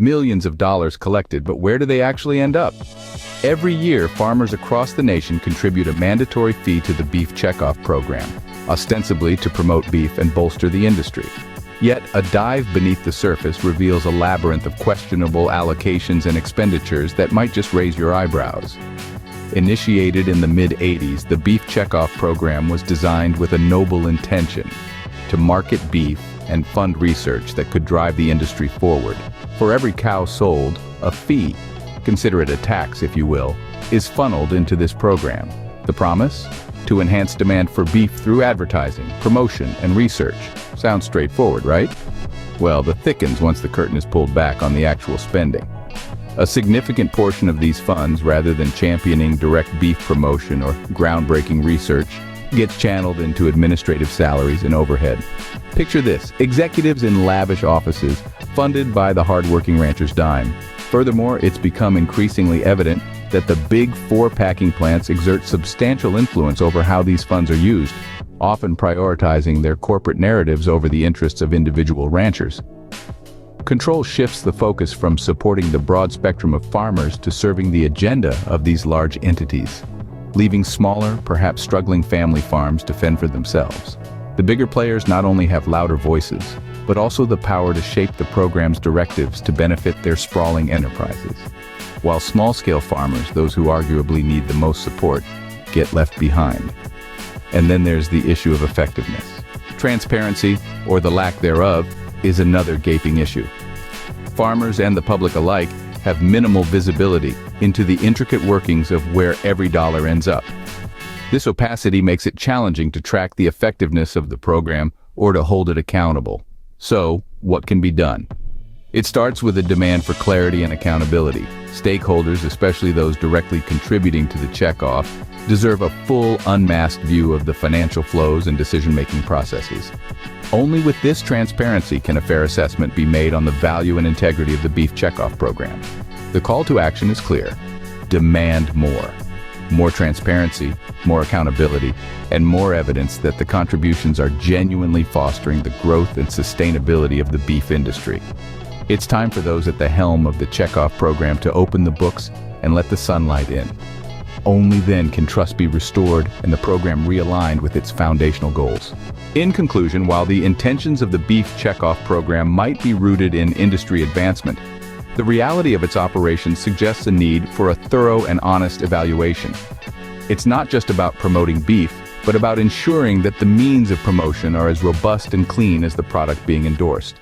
Millions of dollars collected, but where do they actually end up? Every year, farmers across the nation contribute a mandatory fee to the beef checkoff program, ostensibly to promote beef and bolster the industry. Yet, a dive beneath the surface reveals a labyrinth of questionable allocations and expenditures that might just raise your eyebrows. Initiated in the mid-80s, the beef checkoff program was designed with a noble intention: to market beef and fund research that could drive the industry forward. For every cow sold, a fee, consider it a tax if you will, is funneled into this program. The promise? To enhance demand for beef through advertising, promotion, and research. Sounds straightforward, right? Well, the thickens once the curtain is pulled back on the actual spending. A significant portion of these funds, rather than championing direct beef promotion or groundbreaking research, gets channeled into administrative salaries and overhead. Picture this: executives in lavish offices, funded by the hardworking rancher's dime. Furthermore, it's become increasingly evident that the big four packing plants exert substantial influence over how these funds are used, often prioritizing their corporate narratives over the interests of individual ranchers. Control shifts the focus from supporting the broad spectrum of farmers to serving the agenda of these large entities, leaving smaller, perhaps struggling family farms to fend for themselves. The bigger players not only have louder voices, but also the power to shape the program's directives to benefit their sprawling enterprises. While small-scale farmers, those who arguably need the most support, get left behind. And then there's the issue of effectiveness. Transparency, or the lack thereof, is another gaping issue. Farmers and the public alike have minimal visibility into the intricate workings of where every dollar ends up. This opacity makes it challenging to track the effectiveness of the program or to hold it accountable. So, what can be done? It starts with a demand for clarity and accountability. Stakeholders, especially those directly contributing to the checkoff, deserve a full, unmasked view of the financial flows and decision-making processes. Only with this transparency can a fair assessment be made on the value and integrity of the beef checkoff program. The call to action is clear: demand more. More transparency, more accountability, and more evidence that the contributions are genuinely fostering the growth and sustainability of the beef industry. It's time for those at the helm of the checkoff program to open the books and let the sunlight in. Only then can trust be restored and the program realigned with its foundational goals. In conclusion, while the intentions of the beef checkoff program might be rooted in industry advancement, the reality of its operation suggests a need for a thorough and honest evaluation. It's not just about promoting beef, but about ensuring that the means of promotion are as robust and clean as the product being endorsed.